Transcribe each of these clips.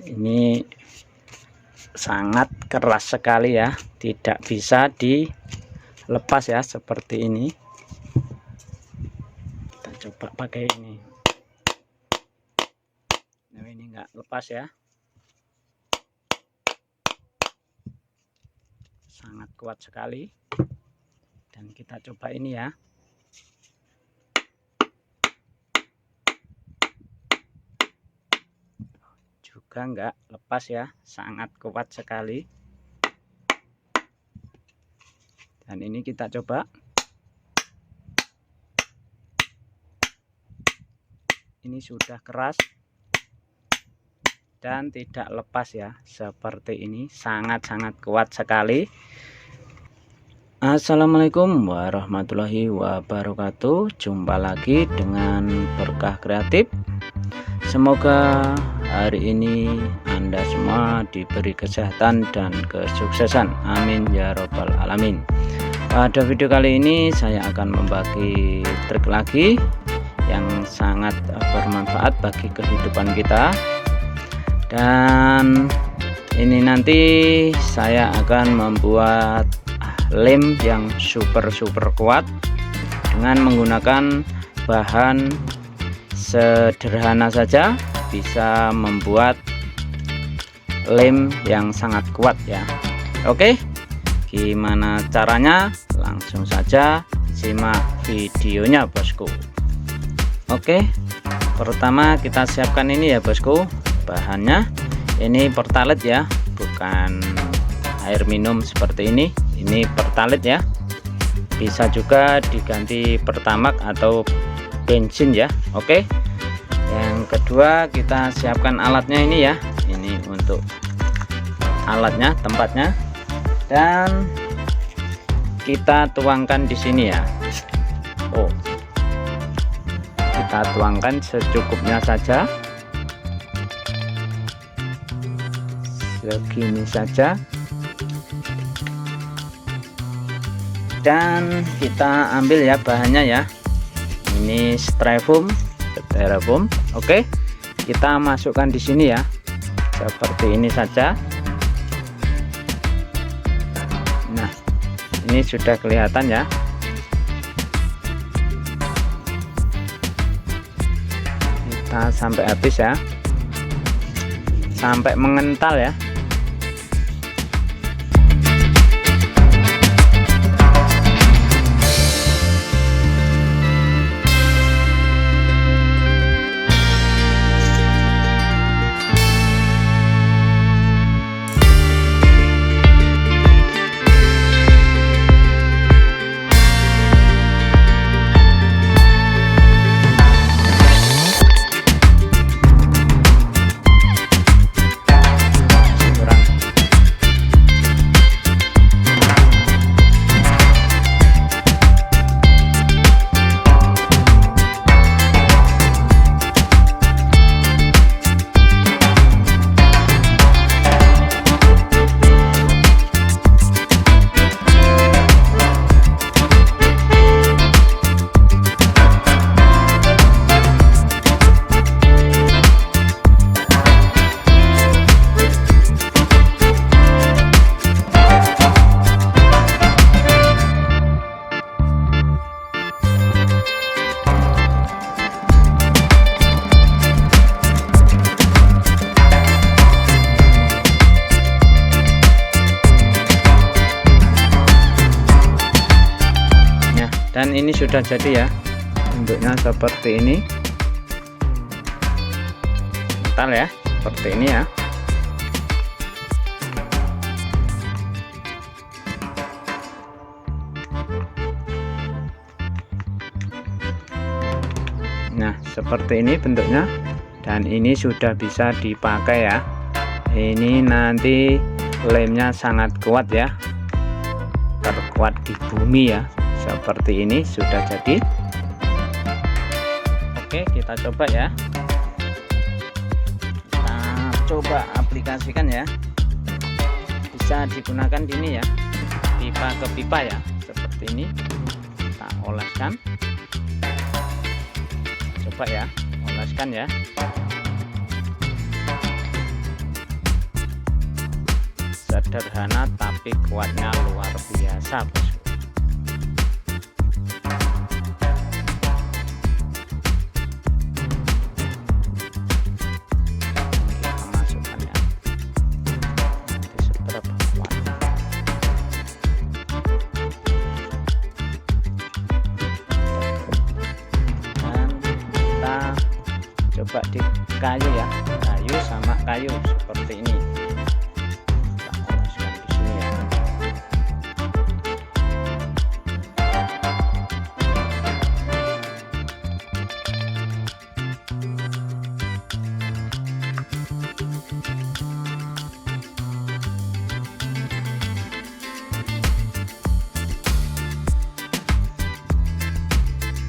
Ini sangat keras sekali ya, tidak bisa dilepas ya, seperti ini. Kita coba pakai ini. Nah, ini enggak lepas ya, sangat kuat sekali. Dan kita coba ini ya. Juga enggak lepas ya, sangat kuat sekali. Dan ini kita coba. Ini sudah keras dan tidak lepas ya, seperti ini, sangat-sangat kuat sekali. Assalamualaikum warahmatullahi wabarakatuh. Jumpa lagi dengan Berkah Kreatif. Semoga hari ini Anda semua diberi kesehatan dan kesuksesan, amin ya robbal alamin. Pada video kali ini saya akan membagi trik lagi yang sangat bermanfaat bagi kehidupan kita. Dan ini nanti saya akan membuat lem yang super kuat dengan menggunakan bahan sederhana saja, bisa membuat lem yang sangat kuat ya. Oke, gimana caranya? Langsung saja simak videonya bosku. Oke, pertama kita siapkan ini ya bosku, bahannya. Ini pertalite ya, bukan air minum seperti ini pertalite ya. Bisa juga diganti pertamax atau bensin ya. Oke, yang kedua kita siapkan alatnya ini ya. Ini untuk alatnya, tempatnya, dan kita tuangkan di sini ya. Kita tuangkan secukupnya saja, segini saja. Dan kita ambil ya bahannya ya, ini styrofoam. Oke, kita masukkan di sini ya, seperti ini saja. Nah, ini sudah kelihatan ya. Kita sampai habis ya, sampai mengental ya. Dan ini sudah jadi ya, bentuknya seperti ini, kental ya, seperti ini ya. Nah, seperti ini bentuknya, dan ini sudah bisa dipakai ya. Ini nanti lemnya sangat kuat ya, terkuat di bumi ya. Seperti ini sudah jadi. Oke, kita coba ya. Kita coba aplikasikan ya. Bisa digunakan di ini ya, pipa ke pipa ya, seperti ini. Kita oleskan. Coba ya, oleskan ya. sederhana tapi kuatnya luar biasa, bosku. Kita masukkan ya, nanti seberapa kuat. Dan kita coba di kayu ya, kayu sama kayu seperti ini. Kita oleskan di sini ya.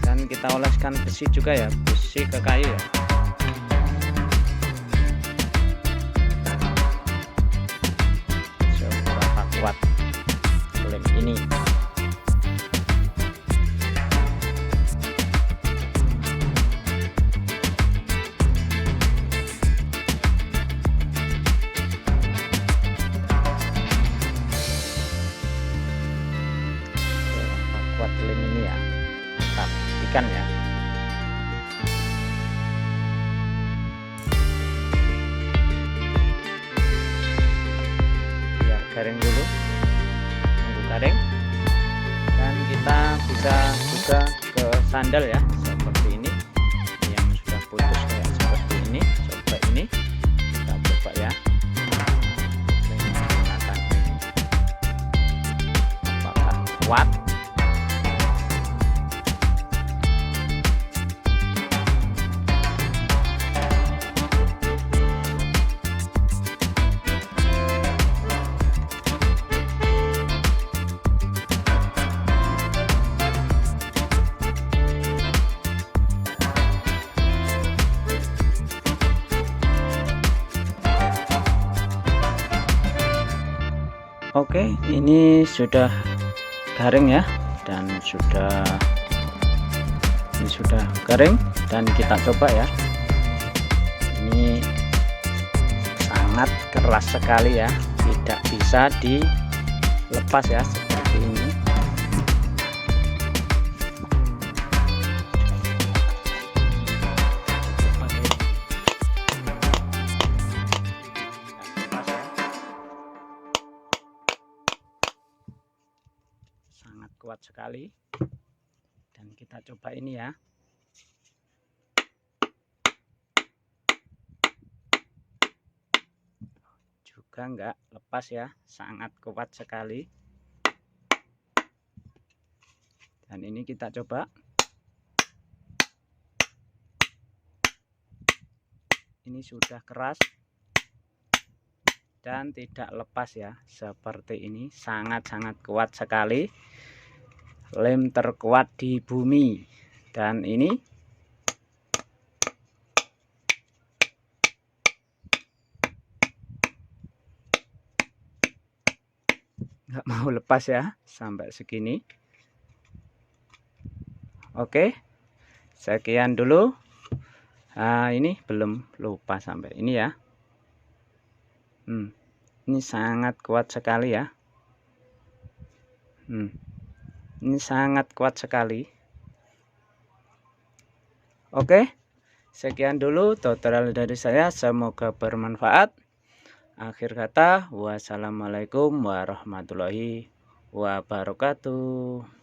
Dan kita oleskan besi juga ya, besi ke kayu ya. Seberapa kuat lem ini. Seberapa kuat lem ini ya. Kita buktikan ya. Biar garing dulu, tunggu garing, dan kita bisa juga ke sandal ya, seperti ini yang sudah putus kayak seperti ini. Coba ini, kita coba ya, menggunakan ini apakah kuat. Oke, ini sudah garing ya, dan ini sudah garing, dan kita coba ya. Ini sangat keras sekali ya, tidak bisa dilepas ya, seperti ini. Sangat kuat sekali, dan kita coba ini ya. Juga enggak lepas ya, sangat kuat sekali. Dan ini kita coba. Ini sudah keras dan tidak lepas ya, seperti ini. Sangat-sangat kuat sekali, lem terkuat di bumi. Dan ini nggak mau lepas ya, sampai segini. Oke, sekian dulu. Nah, ini belum lupa sampai ini ya. Ini sangat kuat sekali ya. Ini sangat kuat sekali. Oke, sekian dulu tutorial dari saya, semoga bermanfaat. Akhir kata, wassalamualaikum warahmatullahi wabarakatuh.